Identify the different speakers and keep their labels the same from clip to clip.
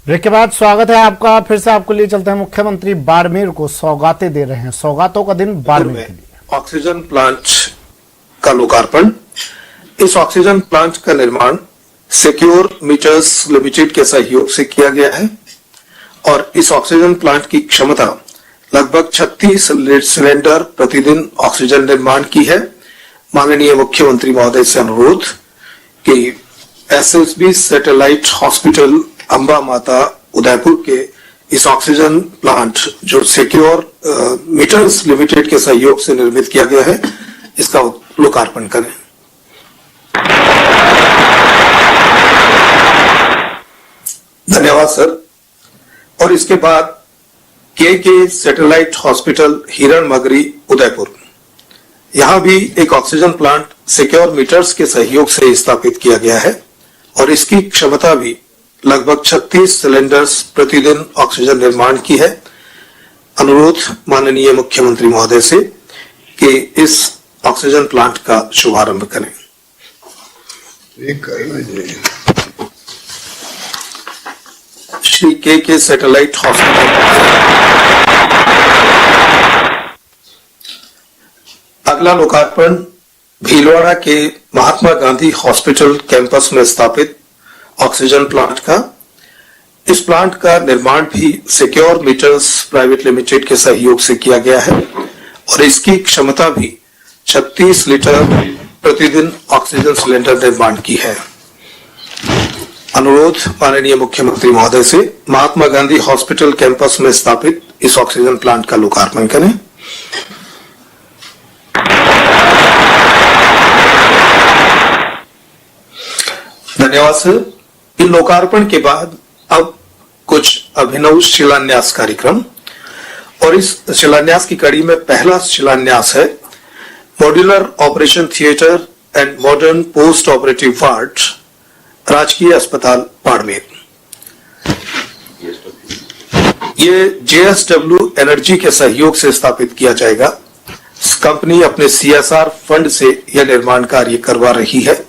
Speaker 1: Break के बाद स्वागत है आपका। फिर से आपको लिए चलते हैं। मुख्यमंत्री बाड़मेर को सौगातें दे रहे हैं। सौगातों का दिन बाड़मेर के लिए।
Speaker 2: ऑक्सीजन प्लांट का लोकार्पण। इस ऑक्सीजन प्लांट का निर्माण सिक्योर मीटर्स लिमिटेड के सहयोग से किया गया है और इस ऑक्सीजन प्लांट की क्षमता लगभग 36 सिलेंडर प्रतिदिन ऑक्सीजन निर्माण की है। माननीय मुख्यमंत्री महोदय से अनुरोध कि एसएसबी सैटेलाइट हॉस्पिटल अंबा माता उदयपुर के इस ऑक्सीजन प्लांट जो सिक्योर मीटर्स लिमिटेड के सहयोग से निर्मित किया गया है, इसका लोकार्पण करें। धन्यवाद सर। और इसके बाद के सैटेलाइट हॉस्पिटल हिरण मगरी उदयपुर, यहां भी एक ऑक्सीजन प्लांट सिक्योर मीटर्स के सहयोग से स्थापित किया गया है और इसकी क्षमता भी लगभग 36 सिलेंडर्स प्रतिदिन ऑक्सीजन निर्माण की है। अनुरोध माननीय मुख्यमंत्री महोदय से कि इस ऑक्सीजन प्लांट का शुभारंभ करें। श्री के सैटेलाइट हॉस्पिटल। अगला लोकार्पण भीलवाड़ा के महात्मा गांधी हॉस्पिटल कैंपस में स्थापित ऑक्सीजन प्लांट का। इस प्लांट का निर्माण भी सिक्योर मीटर्स प्राइवेट लिमिटेड के सहयोग से किया गया है और इसकी क्षमता भी 36 लीटर प्रतिदिन ऑक्सीजन सिलेंडर निर्माण की है। अनुरोध माननीय मुख्यमंत्री महोदय से महात्मा गांधी हॉस्पिटल कैंपस में स्थापित इस ऑक्सीजन प्लांट का लोकार्पण करें। धन्यवाद सर। इन लोकार्पण के बाद अब कुछ अभिनव शिलान्यास कार्यक्रम, और इस शिलान्यास की कड़ी में पहला शिलान्यास है modular operation theatre and modern post operative ward, राजकीय अस्पताल बाड़मेर। ये जेएसडब्ल्यू एनर्जी के सहयोग से स्थापित किया जाएगा। कंपनी अपने सीएसआर फंड से यह निर्माण कार्य करवा रही है।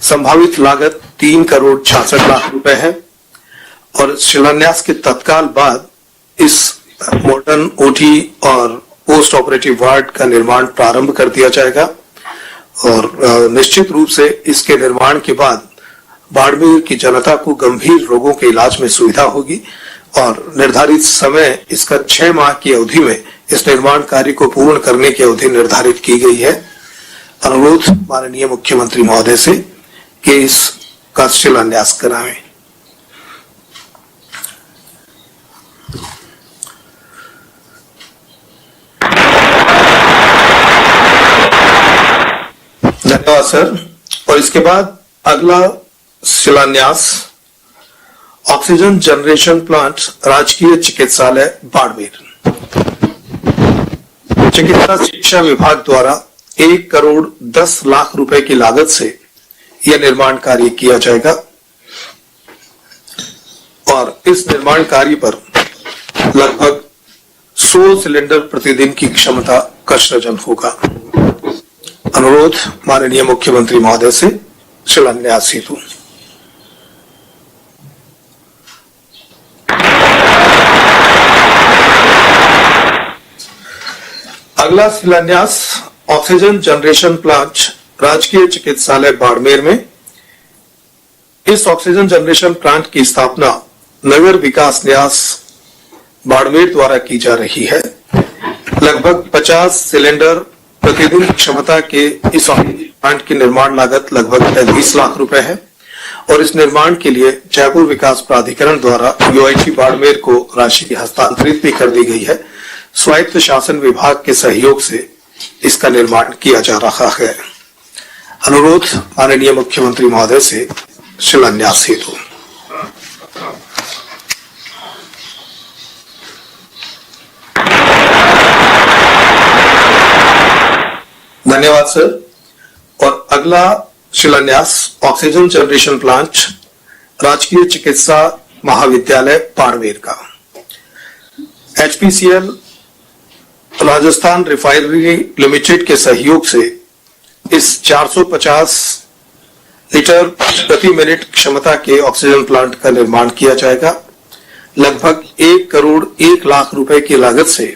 Speaker 2: संभावित लागत 3,66,00,000 रुपए है और शिलान्यास के तत्काल बाद इस मॉडर्न ओटी और पोस्ट ऑपरेटिव वार्ड का निर्माण प्रारंभ कर दिया जाएगा और निश्चित रूप से इसके निर्माण के बाद बाड़मेर की जनता को गंभीर रोगों के इलाज में सुविधा होगी और निर्धारित समय इसका 6 माह की अवधि में इस निर्माण कार्य को पूर्ण करने की अवधि निर्धारित की गई है। अनुरोध माननीय मुख्यमंत्री महोदय से कि इसका शिलान्यास कराएं। धन्यवाद सर। और इसके बाद अगला शिलान्यास ऑक्सीजन जनरेशन प्लांट, राजकीय चिकित्सालय बाड़मेर। चिकित्सा शिक्षा विभाग द्वारा 1,10,00,000 रुपए की लागत से यह निर्माण कार्य किया जाएगा और इस निर्माण कार्य पर लगभग 100 सिलेंडर प्रतिदिन की क्षमता का सृजन होगा। अनुरोध माननीय मुख्यमंत्री महोदय से शिलान्यास हेतु। अगला शिलान्यास ऑक्सीजन जनरेशन प्लांट, राजकीय चिकित्सालय बाड़मेर में। इस ऑक्सीजन जनरेशन प्लांट की स्थापना नगर विकास न्यास बाड़मेर द्वारा की जा रही है। लगभग 50 सिलेंडर प्रतिदिन क्षमता के इस ऑक्सीजन प्लांट की निर्माण लागत लगभग 35 लाख रुपए है और इस निर्माण के लिए जयपुर विकास प्राधिकरण द्वारा यूआईटी बाड़मेर को राशि हस्तांतरित भी कर दी गई है। स्वायत्त शासन विभाग के सहयोग से इसका निर्माण किया जा रहा है। अनुरोध माननीय मुख्यमंत्री महोदय से शिलान्यास हेतु। धन्यवाद सर। और अगला शिलान्यास ऑक्सीजन जनरेशन प्लांट, राजकीय चिकित्सा महाविद्यालय बाड़मेर का। एचपीसीएल राजस्थान रिफाइनरी लिमिटेड के सहयोग से इस 450 लीटर प्रति मिनट क्षमता के ऑक्सीजन प्लांट का निर्माण किया जाएगा लगभग 1 करोड़ 1 लाख रुपए की लागत से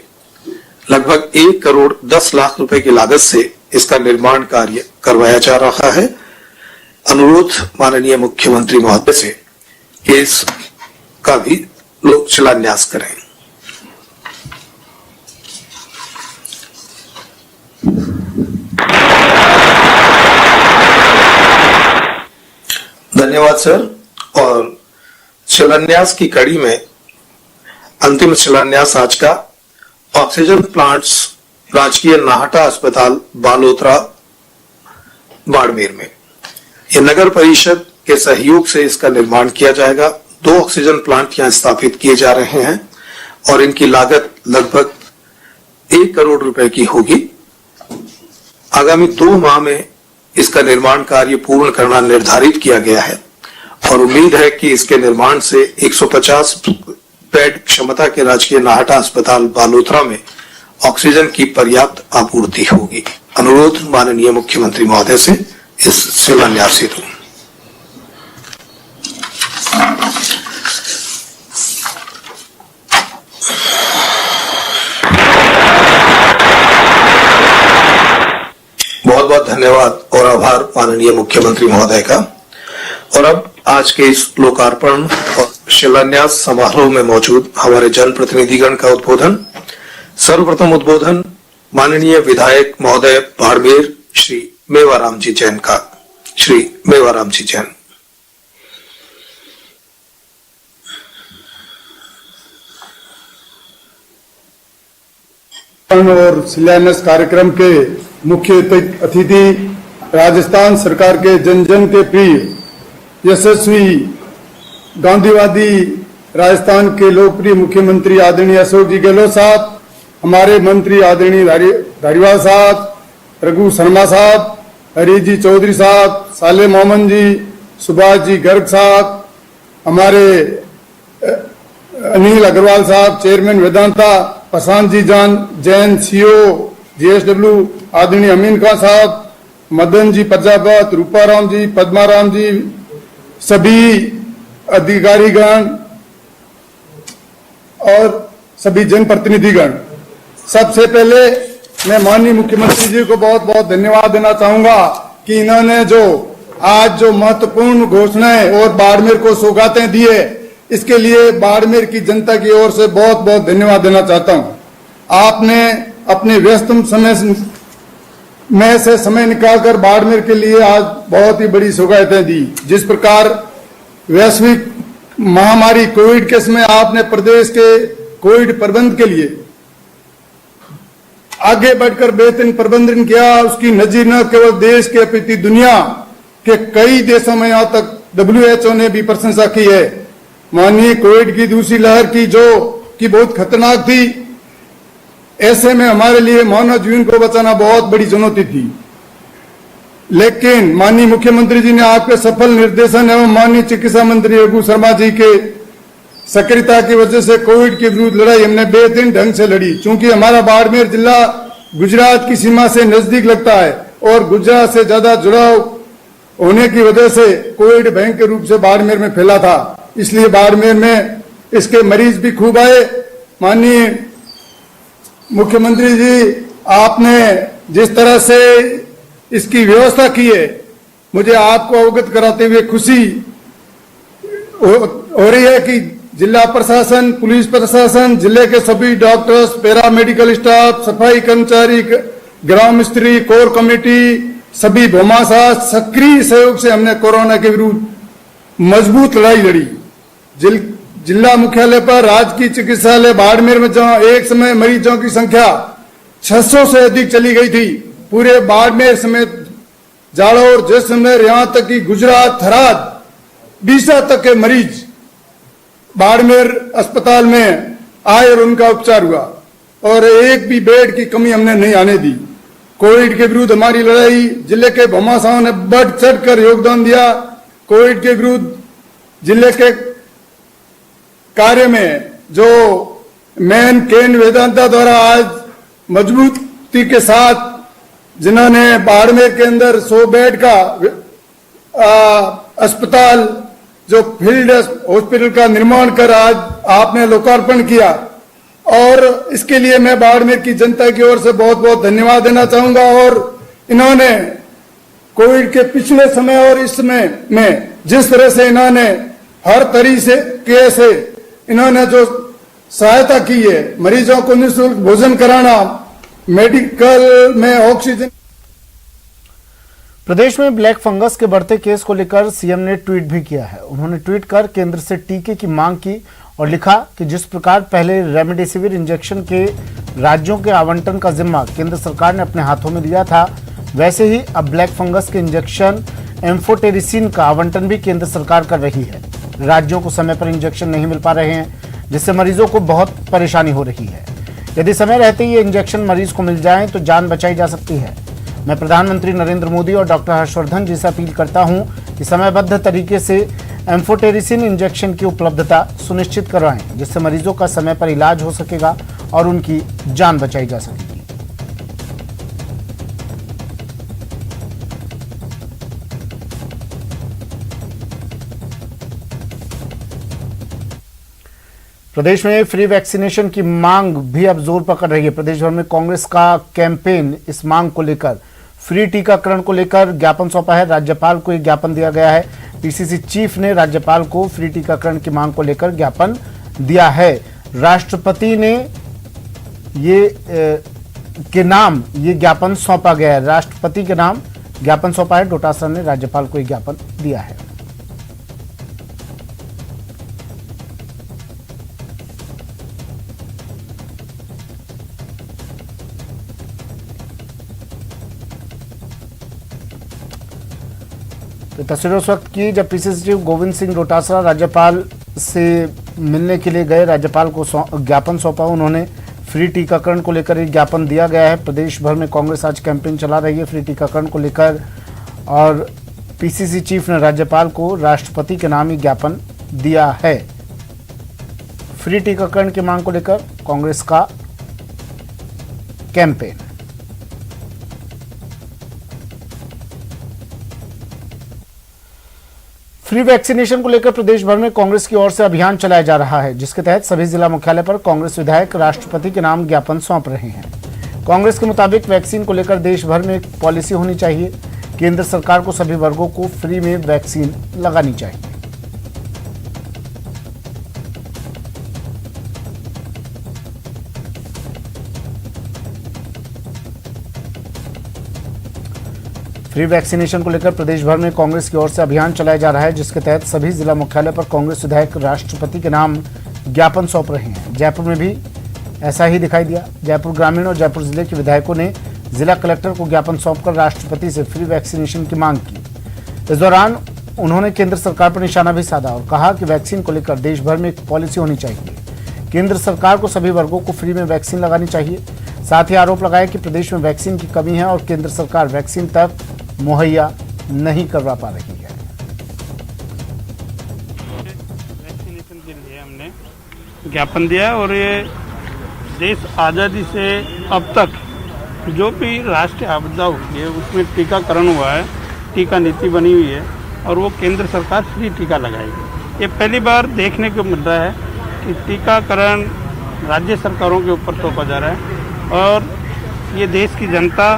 Speaker 2: लगभग 1 करोड़ 10 लाख रुपए की लागत से इसका निर्माण कार्य करवाया जा रहा है। अनुरोध माननीय मुख्यमंत्री महोदय से कि इसका भी लोग शिलान्यास करें। धन्यवाद सर। और शिलान्यास की कड़ी में अंतिम शिलान्यास आज का ऑक्सीजन प्लांट्स राजकीय नाहटा अस्पताल बालोतरा बाड़मेर में। ये नगर परिषद के सहयोग से इसका निर्माण किया जाएगा। 2 ऑक्सीजन प्लांट यहां स्थापित किए जा रहे हैं और इनकी लागत लगभग 1 करोड़ रुपए की होगी। आगामी 2 माह में इसका निर्माण कार्य पूर्ण करना निर्धारित किया गया है और उम्मीद है कि इसके निर्माण से 150 बेड क्षमता के राजकीय नाहटा अस्पताल बालोतरा में ऑक्सीजन की पर्याप्त आपूर्ति होगी। अनुरोध माननीय मुख्यमंत्री महोदय से इस शिलान्यास हेतु। बहुत बहुत धन्यवाद और आभार माननीय मुख्यमंत्री महोदय का। और अब आज के इस लोकार्पण और शिलान्यास समारोह में मौजूद हमारे जनप्रतिनिधिगण का उद्बोधन। सर्वप्रथम उद्बोधन माननीय विधायक महोदय बाड़मेर श्री मेवाराम जी जैन का। श्री मेवाराम जी जैन।
Speaker 3: और शिलान्यास कार्यक्रम के मुख्य अतिथि राजस्थान सरकार के जन जन के प्रिय यशस्वी गांधीवादी राजस्थान के लोकप्रिय मुख्यमंत्री आदरणीय अशोक जी गहलोत साहब, हमारे मंत्री आदरणीय धारीवाल साहब, रघु शर्मा साहब, हरीश जी चौधरी साहब, साले मोहम्मद जी, सुभाष जी गर्ग साहब, हमारे अनिल अग्रवाल साहब chairman Vedanta, Prashant ji Jain CO GSW, आदरणीय अमीन खान साहब, मदन जी प्रजापत, रूपाराम जी, पद्माराम जी, सभी अधिकारीगण और सभी जनप्रतिनिधिगण। सबसे पहले मैं माननीय मुख्यमंत्री जी को बहुत बहुत धन्यवाद देना चाहूंगा कि इन्होंने आज महत्वपूर्ण घोषणाएं और बाड़मेर को सौगातें दी है, इसके लिए बाड़मेर की जनता की ओर से बहुत बहुत धन्यवाद देना चाहता हूं। आपने अपने व्यस्तम समय में से समय निकालकर बाड़मेर के लिए आज बहुत ही बड़ी सौगातें दी। जिस प्रकार वैश्विक महामारी कोविड के समय आपने प्रदेश के कोविड प्रबंधन के लिए आगे बढ़कर बेहतरीन प्रबंधन किया, उसकी नजीर न केवल देश के अपितु दुनिया के कई देशों में यहाँ तक WHO ने भी प्रशंसा की है। माननीय कोविड की दूसरी लहर की बहुत खतरनाक थी, ऐसे में हमारे लिए मानव जीवन को बचाना बहुत बड़ी चुनौती थी, लेकिन माननीय मुख्यमंत्री जी ने आपके सफल निर्देशन एवं माननीय चिकित्सा मंत्री रघु शर्मा जी के सक्रियता की वजह से कोविड के विरुद्ध लड़ाई हमने बेहतरीन ढंग से लड़ी। चूंकि हमारा बाड़मेर जिला गुजरात की सीमा से नजदीक लगता है और गुजरात से ज्यादा जुड़ाव होने की वजह से कोविड भयंकर रूप से बाड़मेर में फैला था, इसलिए बाड़मेर में इसके मरीज भी खूब आए। माननीय मुख्यमंत्री जी, आपने जिस तरह से इसकी व्यवस्था की है, मुझे आपको अवगत कराते हुए खुशी हो रही है कि जिला प्रशासन, पुलिस प्रशासन, जिले के सभी डॉक्टर्स, पैरामेडिकल स्टाफ, सफाई कर्मचारी, ग्राम मिस्त्री, कोर कमेटी, सभी भौमासास सक्रिय सहयोग से हमने कोरोना के विरुद्ध मजबूत लड़ाई लड़ी। जिला मुख्यालय पर राजकीय चिकित्सालय बाड़मेर में जहां एक समय मरीजों की संख्या 600 से अधिक चली गई थी, पूरे बाड़मेर समेत जालौर, जैसलमेर, यहां तक कि गुजरात, थराद, बीसा तक के मरीज बाड़मेर अस्पताल में आए और उनका उपचार हुआ और एक भी बेड की कमी हमने नहीं आने दी। कोविड के विरुद्ध हमारी लड़ाई जिले के भौमासाओं ने बढ़ चढ़कर योगदान दिया। कोविड के विरुद्ध जिले के कार्य में जो मैन केन वेदांता द्वारा आज मजबूती के साथ जिन्होंने बाड़मेर के अंदर 100 बेड का अस्पताल जो फील्ड हॉस्पिटल का निर्माण कर आज आपने लोकार्पण किया और इसके लिए मैं बाड़मेर की जनता की ओर से बहुत बहुत धन्यवाद देना चाहूंगा। और इन्होंने कोविड के पिछले समय और इस समय में जिस तरह से इन्होंने हर तरीके से इन्होंने जो सहायता की है, मरीजों को निःशुल्क भोजन कराना, मेडिकल में ऑक्सीजन।
Speaker 1: प्रदेश में ब्लैक फंगस के बढ़ते केस को लेकर सीएम ने ट्वीट भी किया है। उन्होंने ट्वीट कर केंद्र से टीके की मांग की और लिखा कि जिस प्रकार पहले रेमडेसिविर इंजेक्शन के राज्यों के आवंटन का जिम्मा केंद्र सरकार ने अपने हाथों में लिया था, वैसे ही अब ब्लैक फंगस के इंजेक्शन एम्फोटेरिसिन का आवंटन भी केंद्र सरकार कर रही है। राज्यों को समय पर इंजेक्शन नहीं मिल पा रहे हैं, जिससे मरीजों को बहुत परेशानी हो रही है। यदि समय रहते ही ये इंजेक्शन मरीज को मिल जाएं तो जान बचाई जा सकती है। मैं प्रधानमंत्री नरेंद्र मोदी और डॉक्टर हर्षवर्धन जी से अपील करता हूं कि समयबद्ध तरीके से एम्फोटेरिसिन इंजेक्शन की उपलब्धता सुनिश्चित करवाएं, जिससे मरीजों का समय पर इलाज हो सकेगा और उनकी जान बचाई जा सकेगी। प्रदेश में फ्री वैक्सीनेशन की मांग भी अब जोर पकड़ रही है। प्रदेश भर में कांग्रेस का कैंपेन इस मांग को लेकर, फ्री टीकाकरण को लेकर ज्ञापन सौंपा है। राज्यपाल को एक ज्ञापन दिया गया है। पीसीसी चीफ ने राज्यपाल को फ्री टीकाकरण की मांग को लेकर ज्ञापन दिया है। राष्ट्रपति ने के नाम ये ज्ञापन सौंपा गया है। राष्ट्रपति के नाम ज्ञापन सौंपा है। डोटासरा ने राज्यपाल को एक ज्ञापन दिया है। तो तस्वीर उस वक्त की जब पीसीसी चीफ गोविंद सिंह डोटासरा राज्यपाल से मिलने के लिए गए, राज्यपाल को ज्ञापन सौंपा। उन्होंने फ्री टीकाकरण को लेकर एक ज्ञापन दिया गया है। प्रदेश भर में कांग्रेस आज कैंपेन चला रही है फ्री टीकाकरण को लेकर और पीसीसी चीफ ने राज्यपाल को राष्ट्रपति के नाम ही ज्ञापन दिया है। फ्री टीकाकरण की मांग को लेकर कांग्रेस का कैंपेन। फ्री वैक्सीनेशन को लेकर प्रदेश भर में कांग्रेस की ओर से अभियान चलाया जा रहा है, जिसके तहत सभी जिला मुख्यालय पर कांग्रेस विधायक राष्ट्रपति के नाम ज्ञापन सौंप रहे हैं। कांग्रेस के मुताबिक वैक्सीन को लेकर देश भर में एक पॉलिसी होनी चाहिए। केंद्र सरकार को सभी वर्गों को फ्री में वैक्सीन लगानी चाहिए। फ्री वैक्सीनेशन को लेकर प्रदेश भर में कांग्रेस की ओर से अभियान चलाया जा रहा है, जिसके तहत सभी जिला मुख्यालय पर कांग्रेस विधायक राष्ट्रपति के नाम ज्ञापन सौंप रहे हैं। जयपुर में भी ऐसा ही दिखाई दिया। जयपुर ग्रामीण और जयपुर जिले के विधायकों ने जिला कलेक्टर को ज्ञापन सौंपकर राष्ट्रपति से फ्री वैक्सीनेशन की मांग की। इस दौरान उन्होंने केंद्र सरकार पर निशाना भी साधा और कहा कि वैक्सीन को लेकर देश भर में एक पॉलिसी होनी चाहिए। केंद्र सरकार को सभी वर्गों को फ्री में वैक्सीन लगानी चाहिए। साथ ही आरोप लगाया कि प्रदेश में वैक्सीन की कमी है और केंद्र सरकार वैक्सीन तक मुहैया नहीं करवा पा रही है।
Speaker 4: वैक्सीनेशन के लिए हमने ज्ञापन दिया और ये देश आज़ादी से अब तक जो भी राष्ट्रीय आपदा हुई है उसमें टीकाकरण हुआ है, टीका नीति बनी हुई है और वो केंद्र सरकार फ्री टीका लगाएगी। ये पहली बार देखने को मिल रहा है कि टीकाकरण राज्य सरकारों के ऊपर सौंपा जा रहा है और ये देश की जनता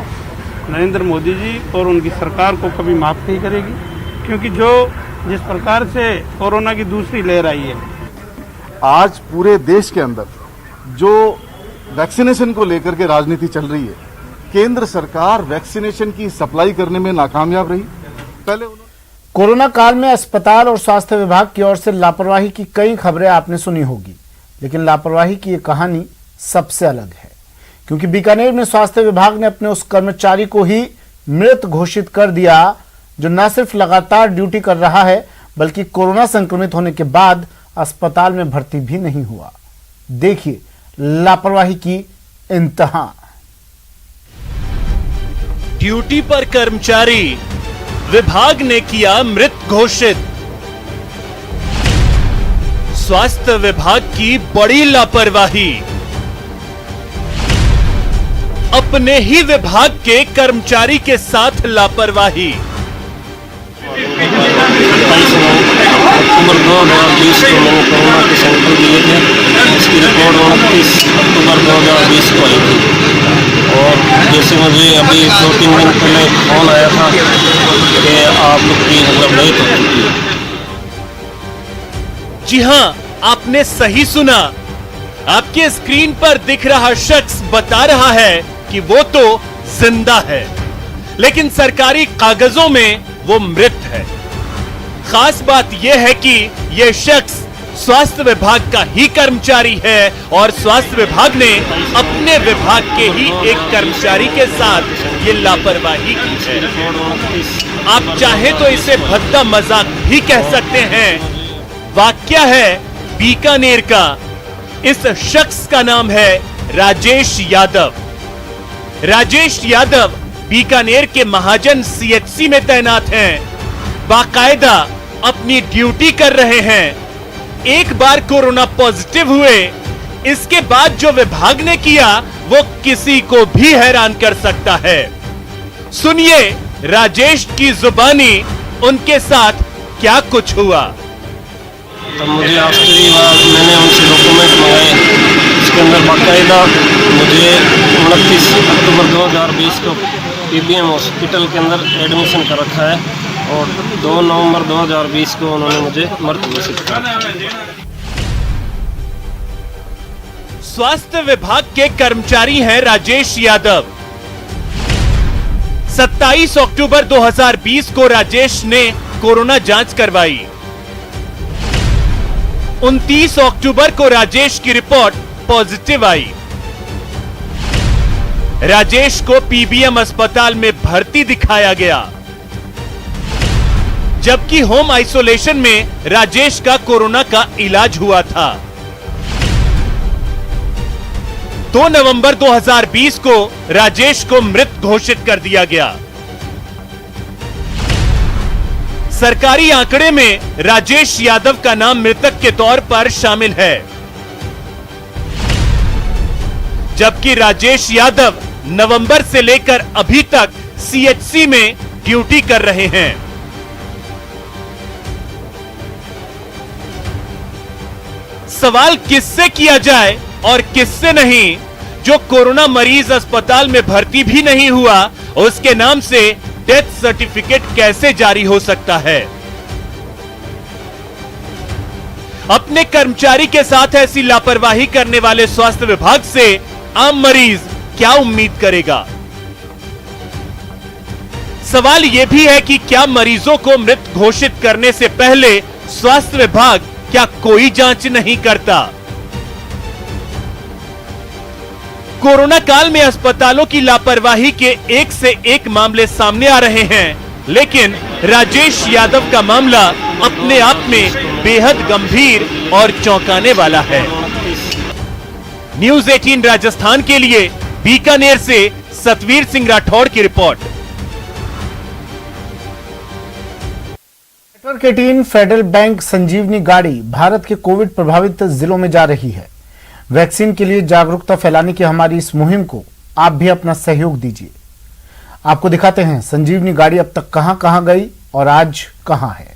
Speaker 4: नरेंद्र मोदी जी और उनकी सरकार को कभी माफ़ नहीं करेगी, क्योंकि जिस प्रकार से कोरोना की दूसरी लहर आई है,
Speaker 5: आज पूरे देश के अंदर जो वैक्सीनेशन को लेकर के राजनीति चल रही है, केंद्र सरकार वैक्सीनेशन की सप्लाई करने में नाकामयाब रही। पहले
Speaker 1: कोरोना काल में अस्पताल और स्वास्थ्य विभाग की ओर से लापरवाही की कई खबरें आपने सुनी होगी, लेकिन लापरवाही की ये कहानी सबसे अलग है, क्योंकि बीकानेर में स्वास्थ्य विभाग ने अपने उस कर्मचारी को ही मृत घोषित कर दिया जो न सिर्फ लगातार ड्यूटी कर रहा है बल्कि कोरोना संक्रमित होने के बाद अस्पताल में भर्ती भी नहीं हुआ। देखिए लापरवाही की इंतहा।
Speaker 6: ड्यूटी पर कर्मचारी विभाग ने किया मृत घोषित। स्वास्थ्य विभाग की बड़ी लापरवाही। अपने ही विभाग के कर्मचारी के साथ लापरवाही।
Speaker 7: अक्टूबर 2020 को मैंने कोरोना के सैंपल दिए थे। इसकी रिपोर्ट 29 अक्टूबर 2020 को आई थी। और जैसे मुझे अभी 2-3 दिन पहले फोन आया था कि आपकी मतलब डेथ हो चुकी है।
Speaker 6: जी हां, आपने सही सुना। आपके स्क्रीन पर दिख रहा शख्स बता रहा है कि वो तो जिंदा है, लेकिन सरकारी कागजों में वो मृत है। खास बात यह है कि यह शख्स स्वास्थ्य विभाग का ही कर्मचारी है और स्वास्थ्य विभाग ने अपने विभाग के ही एक कर्मचारी के साथ ये लापरवाही की है। आप चाहे तो इसे भद्दा मजाक भी कह सकते हैं। वाकया है बीकानेर का। इस शख्स का नाम है राजेश यादव। राजेश यादव बीकानेर के महाजन सीएचसी में तैनात हैं। बाकायदा अपनी ड्यूटी कर रहे हैं। एक बार कोरोना पॉजिटिव हुए, इसके बाद जो विभाग ने किया वो किसी को भी हैरान कर सकता है। सुनिए राजेश की जुबानी उनके साथ क्या कुछ हुआ।
Speaker 7: तब मुझे आश्चर्य हुआ। मैंने उनसे डॉक्यूमेंट मंगाए, इसके अंदर बाकायदा मुझे 29 अक्टूबर 2020 को पीबीएम हॉस्पिटल के अंदर एडमिशन कर रखा है और 2 नवंबर 2020 को उन्होंने मुझे मृत घोषित किया।
Speaker 6: स्वास्थ्य विभाग के कर्मचारी हैं राजेश यादव। 27 अक्टूबर 2020 को राजेश ने कोरोना जांच करवाई। 29 अक्टूबर को राजेश की रिपोर्ट पॉजिटिव आई। राजेश को पीबीएम अस्पताल में भर्ती दिखाया गया, जबकि होम आइसोलेशन में राजेश का कोरोना का इलाज हुआ था। 2 नवंबर 2020 को राजेश को मृत घोषित कर दिया गया। सरकारी आंकड़े में राजेश यादव का नाम मृतक के तौर पर शामिल है, जबकि राजेश यादव नवंबर से लेकर अभी तक सीएचसी में ड्यूटी कर रहे हैं। सवाल किससे किया जाए और किससे नहीं? जो कोरोना मरीज अस्पताल में भर्ती भी नहीं हुआ, उसके नाम से डेथ सर्टिफिकेट कैसे जारी हो सकता है? अपने कर्मचारी के साथ ऐसी लापरवाही करने वाले स्वास्थ्य विभाग से आम मरीज क्या उम्मीद करेगा? सवाल यह भी है कि क्या मरीजों को मृत घोषित करने से पहले स्वास्थ्य विभाग क्या कोई जांच नहीं करता? कोरोना काल में अस्पतालों की लापरवाही के एक से एक मामले सामने आ रहे हैं, लेकिन राजेश यादव का मामला अपने आप में बेहद गंभीर और चौंकाने वाला है। न्यूज़ 18 राजस्थान के लिए बीकानेर से सतवीर सिंह राठौड़ की रिपोर्ट।
Speaker 1: नेटवर्क 18 फेडरल बैंक संजीवनी गाड़ी भारत के कोविड प्रभावित जिलों में जा रही है। वैक्सीन के लिए जागरूकता फैलाने की हमारी इस मुहिम को आप भी अपना सहयोग दीजिए। आपको दिखाते हैं संजीवनी गाड़ी अब तक कहां कहां गई और आज कहां है।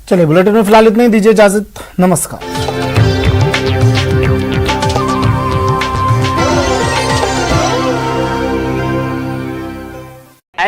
Speaker 1: चलिए बुलेटिन में फिलहाल इतना ही, दीजिए इजाजत। नमस्कार।